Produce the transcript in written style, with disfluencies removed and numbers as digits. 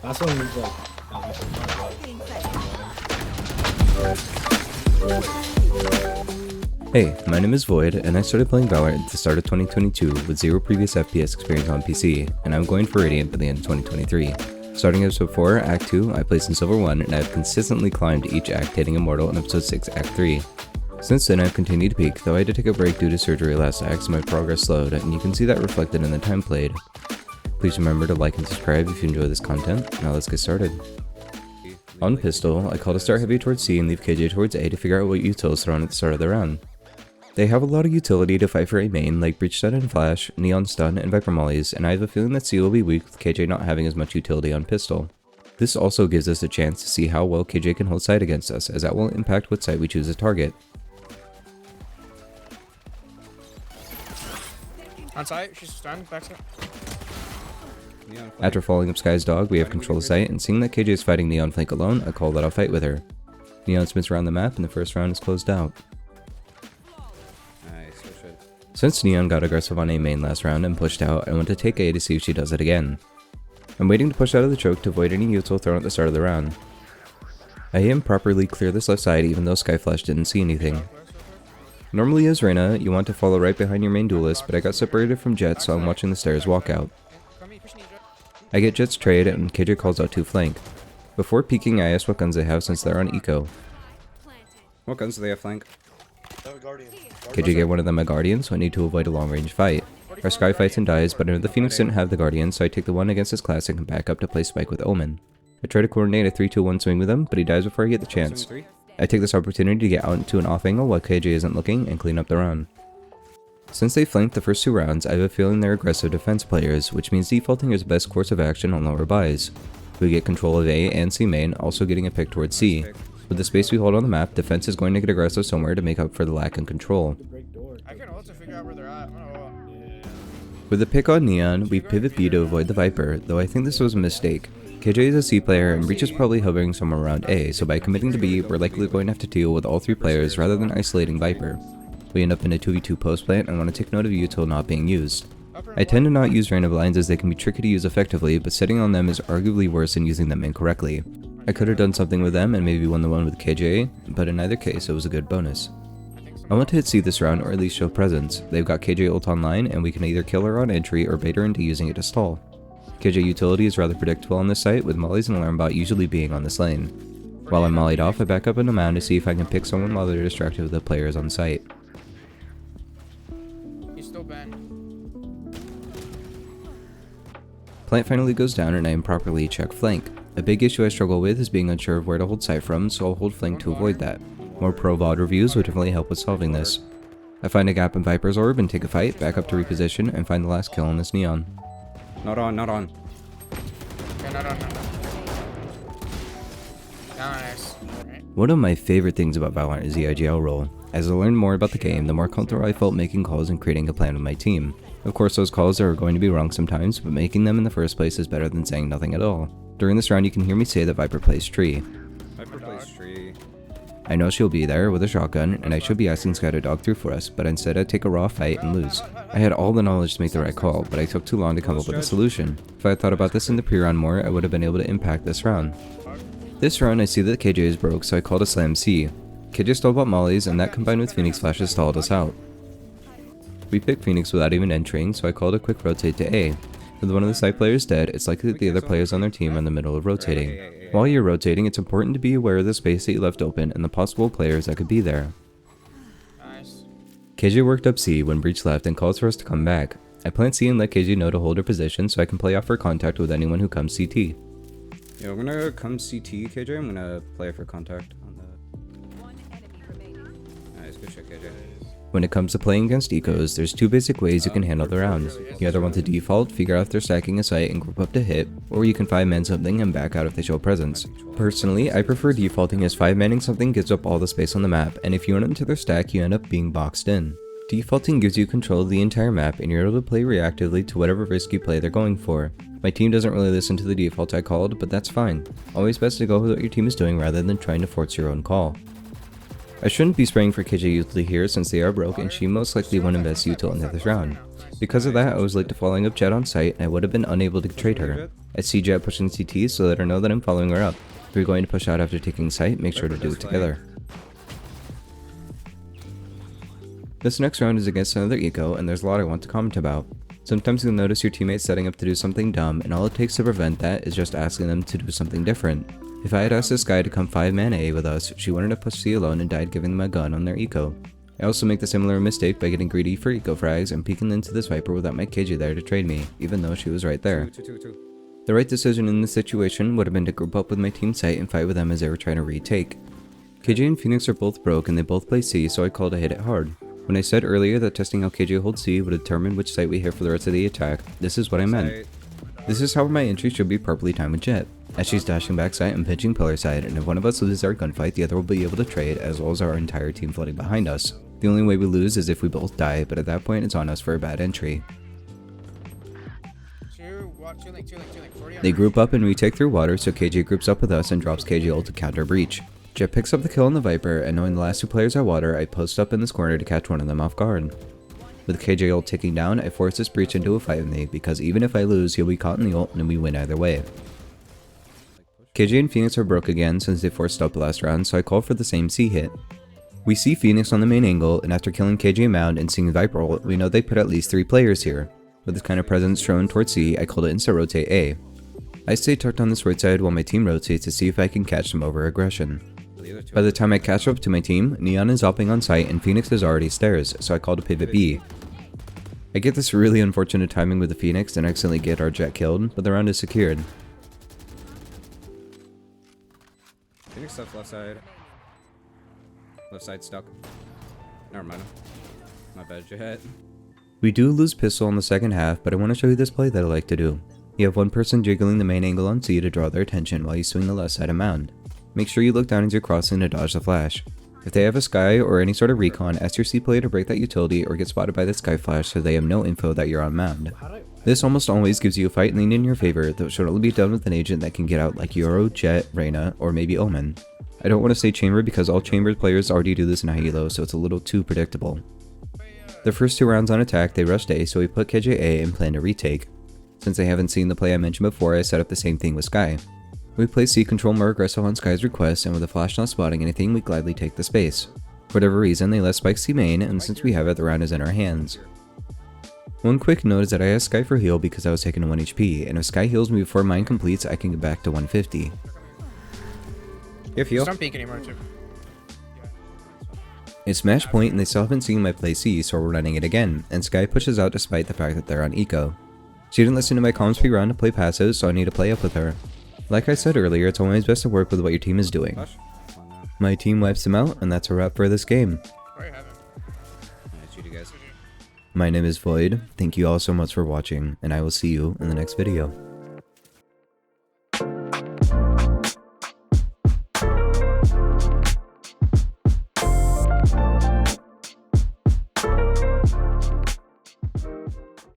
Last one was like. Hey, my name is Void, and I started playing Valorant at the start of 2022 with zero previous FPS experience on PC, and I'm going for Radiant by the end of 2023. Starting episode 4, Act 2, I placed in Silver 1, and I've consistently climbed each act, hitting Immortal in episode 6, Act 3. Since then, I've continued to peak, though I had to take a break due to surgery last act, so my progress slowed, and you can see that reflected in the time played. Please remember to like and subscribe if you enjoy this content. Now let's get started. On pistol, I call to start heavy towards C and leave KJ towards A to figure out what utils thrown at the start of the round. They have a lot of utility to fight for A main, like Breach Stun and Flash, Neon Stun, and Viper Mollies, and I have a feeling that C will be weak with KJ not having as much utility on pistol. This also gives us a chance to see how well KJ can hold site against us, as that will impact what site we choose to target. On site, she's stunned, back side. After following up Sky's dog, we have control of site, and seeing that KJ is fighting Neon flank alone, I call that I'll fight with her. Neon spins around the map, and the first round is closed out. Since Neon got aggressive on A main last round and pushed out, I want to take A to see if she does it again. I'm waiting to push out of the choke to avoid any util thrown at the start of the round. I improperly clear this left side even though Skyflash didn't see anything. Normally as Reyna, you want to follow right behind your main duelist, but I got separated from Jet, so I'm watching the stairs walk out. I get Jet's trade and KJ calls out 2 flank. Before peeking, I ask what guns they have since they're on eco. What guns do they have flank? KJ get one of them a Guardian, so I need to avoid a long range fight. Our Sky fights and dies, but the Phoenix didn't have the Guardian, so I take the one against his classic and back up to play Spike with Omen. I try to coordinate a 3-2-1 swing with him, but he dies before I get the chance. I take this opportunity to get out into an off angle while KJ isn't looking and clean up the round. Since they flanked the first 2 rounds, I have a feeling they're aggressive defense players, which means defaulting is the best course of action on lower buys. We get control of A and C main, also getting a pick towards C. With the space we hold on the map, defense is going to get aggressive somewhere to make up for the lack in control. I can also figure out where they're at. With the pick on Neon, we pivot B to avoid the Viper, though I think this was a mistake. KJ is a C player and Breach is probably hovering somewhere around A, so by committing to B, we're likely going to have to deal with all 3 players rather than isolating Viper. We end up in a 2v2 post plant and want to take note of util not being used. I tend to not use Reyna blinds as they can be tricky to use effectively, but sitting on them is arguably worse than using them incorrectly. I could have done something with them and maybe won the one with KJ, but in either case it was a good bonus. I want to hit C this round or at least show presence. They've got KJ ult online and we can either kill her on entry or bait her into using it to stall. KJ utility is rather predictable on this site, with mollies and alarm bot usually being on this lane. While I'm mollied off, I back up in a mound to see if I can pick someone while they're distracted with the players on site. He's still banned. Plant finally goes down and I improperly check flank. A big issue I struggle with is being unsure of where to hold site from, so I'll hold flank to avoid that. More pro VOD reviews would definitely help with solving this. I find a gap in Viper's orb and take a fight, back up to reposition, and find the last kill on this Neon. Not on, not on. Yeah, not on. Nice. Right. One of my favorite things about Valorant is the IGL role. As I learned more about the game, the more comfortable I felt making calls and creating a plan with my team. Of course those calls are going to be wrong sometimes, but making them in the first place is better than saying nothing at all. During this round you can hear me say that Viper plays tree. Viper plays tree. I know she'll be there with a shotgun, and I should be asking Sky to dog through for us, but instead I'd take a raw fight and lose. I had all the knowledge to make the right call, but I took too long to come up with a solution. If I had thought about this in the pre-round more, I would have been able to impact this round. This round I see that KJ is broke, so I call to slam C. KJ stalled out mollies, and that combined with Phoenix flashes stalled us out. We pick Phoenix without even entering, so I called a quick rotate to A. With one of the side players dead, it's likely that the other players on their team are in the middle of rotating. While you're rotating, it's important to be aware of the space that you left open and the possible players that could be there. Nice. KJ worked up C when Breach left and calls for us to come back. I plant C and let KJ know to hold her position so I can play off for contact with anyone who comes CT. Yeah, we're gonna come CT, KJ. I'm gonna play for contact on the... Nice, good shit, KJ. When it comes to playing against ecos, there's 2 basic ways you can handle the round. You either want to default, figure out if they're stacking a site and group up to hit, or you can 5-man something and back out if they show presence. Personally, I prefer defaulting as 5-manning something gives up all the space on the map, and if you run into their stack you end up being boxed in. Defaulting gives you control of the entire map and you're able to play reactively to whatever risky play they're going for. My team doesn't really listen to the default I called, but that's fine. Always best to go with what your team is doing rather than trying to force your own call. I shouldn't be spraying for KJ utility here since they are broke and she most likely won't invest util into this round. Because of that, I was late to following up Jet on site, and I would have been unable to trade her. I see Jet pushing CT, so let her know that I'm following her up. If you're going to push out after taking site, make sure to do it together. This next round is against another eco, and there's a lot I want to comment about. Sometimes you'll notice your teammates setting up to do something dumb, and all it takes to prevent that is just asking them to do something different. If I had asked this guy to come 5-man A with us, she wanted to push C alone and died giving them a gun on their eco. I also make the similar mistake by getting greedy for eco frags and peeking into this Viper without my KJ there to trade me, even though she was right there. The right decision in this situation would have been to group up with my team site and fight with them as they were trying to retake. KJ and Phoenix are both broke and they both play C, so I called to hit it hard. When I said earlier that testing how KJ holds C would determine which site we hit for the rest of the attack, this is what I meant. This is how my entry should be properly timed with Jet. As she's dashing backside and pitching pillar side, and if one of us loses our gunfight, the other will be able to trade, as well as our entire team flooding behind us. The only way we lose is if we both die, but at that point it's on us for a bad entry. They group up and retake through water, so KJ groups up with us and drops KJ ult to counter breach. Jet picks up the kill on the Viper, and knowing the last two players are water, I post up in this corner to catch one of them off guard. With KJ ult ticking down, I force this breach into a fight with me, because even if I lose, he'll be caught in the ult and we win either way. KJ and Phoenix are broke again since they forced up last round, so I call for the same C hit. We see Phoenix on the main angle, and after killing KJ Mound and seeing Viper ult, we know they put at least 3 players here. With this kind of presence thrown towards C, I called it insta-rotate A. I stay tucked on this right side while my team rotates to see if I can catch them over aggression. By the time I catch up to my team, Neon is hopping on site and Phoenix is already stairs, so I call to pivot B. I get this really unfortunate timing with the Phoenix and accidentally get our Jet killed, but the round is secured. Phoenix stuff left side. Left side stuck. Never mind. My bad, Jet. We do lose pistol in the second half, but I want to show you this play that I like to do. You have one person jiggling the main angle on C to draw their attention while you swing the left side of Mound. Make sure you look down as you're crossing to dodge the flash. If they have a sky or any sort of recon, ask your C player to break that utility or get spotted by the sky flash so they have no info that you're on Mound. This almost always gives you a fight lean in your favor that should only be done with an agent that can get out like Euro, Jet, Reyna, or maybe Omen. I don't want to say chamber because all chamber players already do this in high elo, so it's a little too predictable. The first 2 rounds on attack, they rushed A, so we put KJ A and plan to retake. Since they haven't seen the play I mentioned before, I set up the same thing with Sky. We play C control more aggressive on Sky's request, and with the flash not spotting anything, we gladly take the space. For whatever reason, they let Spike C main, and since we have it, the round is in our hands. One quick note is that I asked Sky for heal because I was taking a 1 HP, and if Sky heals me before mine completes, I can get back to 150. If heal. Don't peek anymore, too. It's match point and they still haven't seen my play C, so we're running it again, and Sky pushes out despite the fact that they're on eco. She didn't listen to my comms pre-round to play passive, so I need to play up with her. Like I said earlier, it's always best to work with what your team is doing. My team wipes them out, and that's a wrap for this game. My name is Void, thank you all so much for watching, and I will see you in the next video.